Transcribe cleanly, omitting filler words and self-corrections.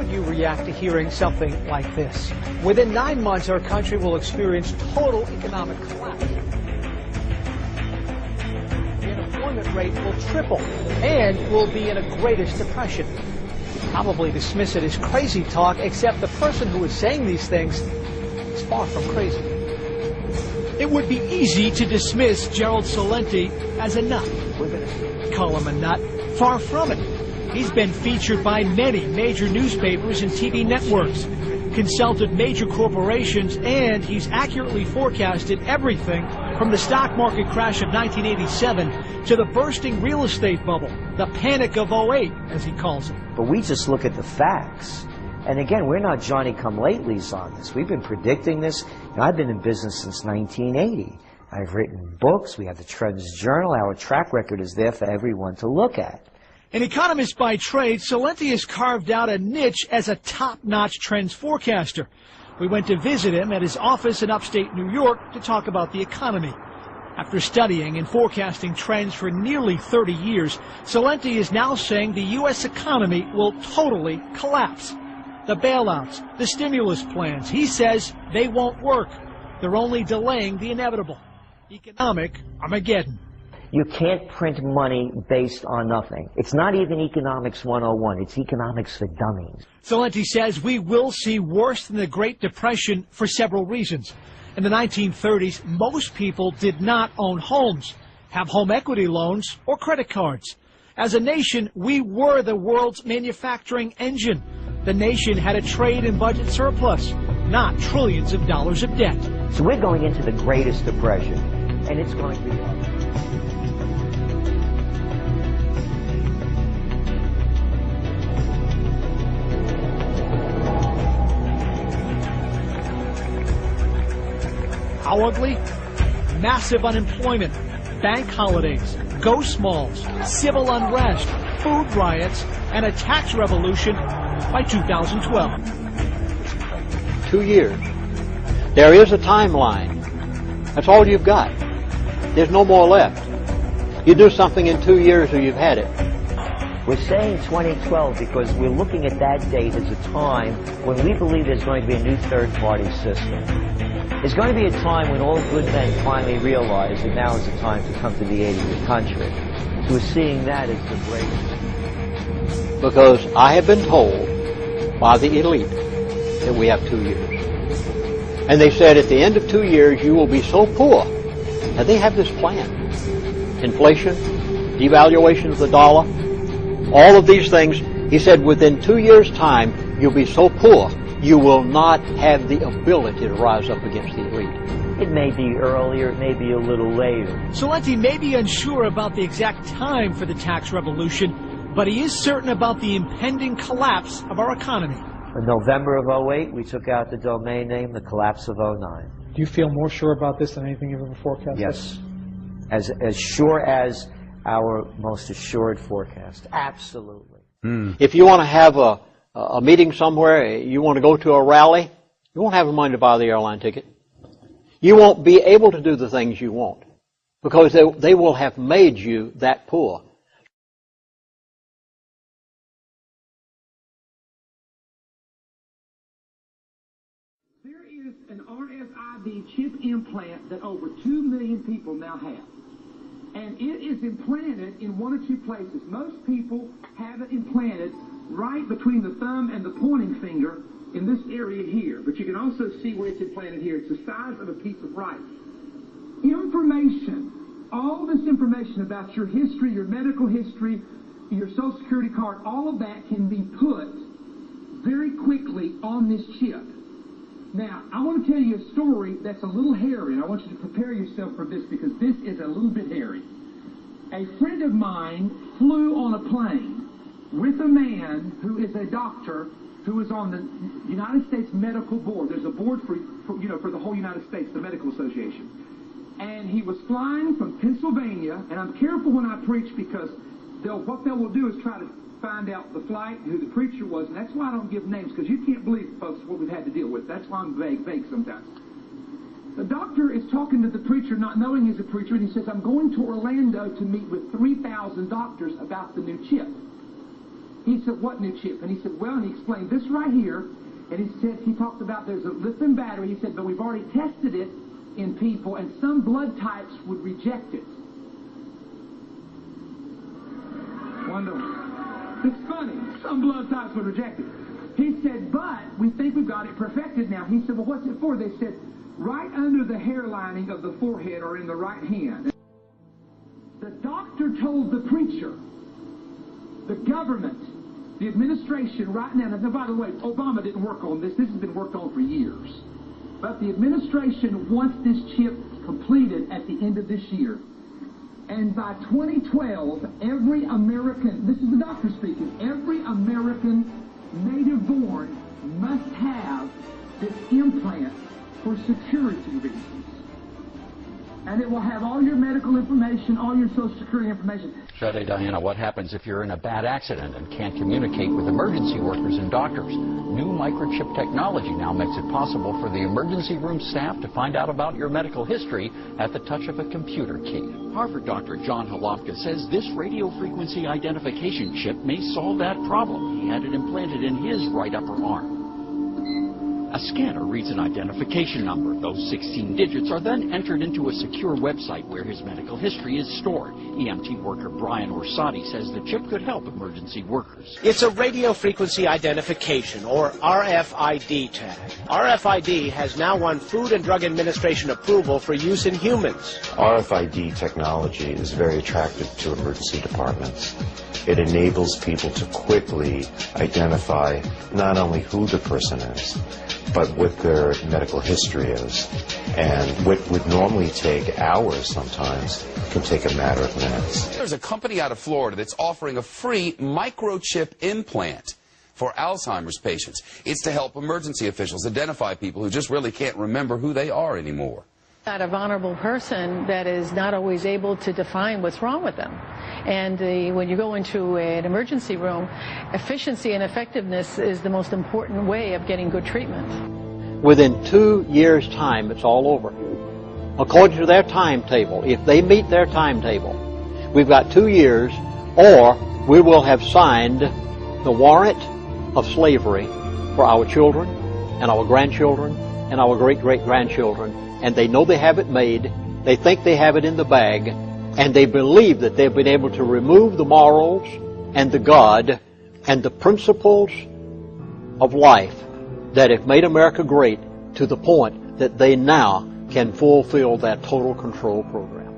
would you react to hearing something like this? Within 9 months, our country will experience total economic collapse. The unemployment rate will triple, and we'll be in a greatest depression. Probably dismiss it as crazy talk, except the person who is saying these things is far from crazy. It would be easy to dismiss Gerald Celente as a nut. We're going to Call him a nut. Far from it. He's been featured by many major newspapers and TV networks, consulted major corporations, and he's accurately forecasted everything from the stock market crash of 1987 to the bursting real estate bubble, the panic of '08, as he calls it. But we just look at the facts. And again, we're not Johnny-come-latelys on this. We've been predicting this. And I've been in business since 1980. I've written books. We have the Trends Journal. Our track record is there for everyone to look at. An economist by trade, Celente has carved out a niche as a top-notch trends forecaster. We went to visit him at his office in upstate New York to talk about the economy. After studying and forecasting trends for nearly 30 years, Celente is now saying the U.S. economy will totally collapse. The bailouts, the stimulus plans, he says they won't work. They're only delaying the inevitable. Economic Armageddon. You can't print money based on nothing. It's not even Economics 101. It's economics for dummies. Celente says we will see worse than the Great Depression for several reasons. In the 1930s, most people did not own homes, have home equity loans, or credit cards. As a nation, we were the world's manufacturing engine. The nation had a trade and budget surplus, not trillions of dollars of debt. So we're going into the greatest depression, and it's going to be How ugly? Massive unemployment, bank holidays, ghost malls, civil unrest, food riots, and a tax revolution by 2012. 2 years. There is a timeline. That's all you've got. There's no more left. You do something in 2 years or you've had it. We're saying 2012 because we're looking at that date as a time when we believe there's going to be a new third-party system. There's going to be a time when all good men finally realize that now is the time to come to the aid of the country. So we're seeing that as the greatest. Because I have been told by the elite that we have 2 years. And they said at the end of 2 years you will be so poor. Now they have this plan. Inflation, devaluation of the dollar, all of these things. He said within 2 years' time you'll be so poor you will not have the ability to rise up against the elite. It may be earlier, it may be a little later. Celente may be unsure about the exact time for the tax revolution, but he is certain about the impending collapse of our economy. In November of '08, we took out the domain name, the collapse of '09. Do you feel more sure about this than anything you've ever forecasted? Yes. As sure as our most assured forecast. Absolutely. If you want to have a meeting somewhere, you want to go to a rally, you won't have the money to buy the airline ticket. You won't be able to do the things you want because they will have made you that poor. There is an RFID chip implant that over 2 million people now have. And it is implanted in one or two places. Most people have it implanted right between the thumb and the pointing finger in this area here. But you can also see where it's implanted here. It's the size of a piece of rice. Information, all this information about your history, your medical history, your Social Security card, all of that can be put very quickly on this chip. Now, I want to tell you a story that's a little hairy, and I want you to prepare yourself for this because this is a little bit hairy. A friend of mine flew on a plane with a man who is a doctor who is on the United States Medical Board. There's a board for the whole United States, the Medical Association. And he was flying from Pennsylvania, and I'm careful when I preach because what they will do is try to find out the flight, who the preacher was, and that's why I don't give names, because you can't believe, folks, what we've had to deal with. That's why I'm vague sometimes. The doctor is talking to the preacher, not knowing he's a preacher, and he says, I'm going to Orlando to meet with 3,000 doctors about the new chip. He said, what new chip? And he said, well, and he explained this right here. And he said, he talked about there's a lithium battery. He said, but we've already tested it in people, and some blood types would reject it. Wonderful. It's funny. Some blood types would reject it. He said, but we think we've got it perfected now. He said, well, what's it for? They said, right under the hair lining of the forehead or in the right hand. The doctor told the preacher, the government, the administration right now, and by the way, Obama didn't work on this. This has been worked on for years. But the administration wants this chip completed at the end of this year. And by 2012, every American, this is the doctor speaking, every American native-born must have this implant for security reasons. And it will have all your medical information, all your Social Security information. Shade, Diana, what happens if you're in a bad accident and can't communicate with emergency workers and doctors? New microchip technology now makes it possible for the emergency room staff to find out about your medical history at the touch of a computer key. Harvard doctor John Halovka says this radio frequency identification chip may solve that problem. He had it implanted in his right upper arm. A scanner reads an identification number. Those 16 digits are then entered into a secure website where his medical history is stored. EMT worker Brian Orsatti says the chip could help emergency workers. It's a radio frequency identification, or RFID tag. RFID has now won Food and Drug Administration approval for use in humans. RFID technology is very attractive to emergency departments. It enables people to quickly identify not only who the person is, but what their medical history is. And what would normally take hours sometimes can take a matter of minutes. There's a company out of Florida that's offering a free microchip implant for Alzheimer's patients. It's to help emergency officials identify people who just really can't remember who they are anymore. Not a vulnerable person that is not always able to define what's wrong with them. And when you go into an emergency room, efficiency and effectiveness is the most important way of getting good treatment. Within 2 years' time, it's all over. According to their timetable, if they meet their timetable, we've got 2 years, or we will have signed the warrant of slavery for our children and our grandchildren and our great-great-grandchildren. And they know they have it made, they think they have it in the bag, and they believe that they've been able to remove the morals and the God and the principles of life that have made America great to the point that they now can fulfill that total control program.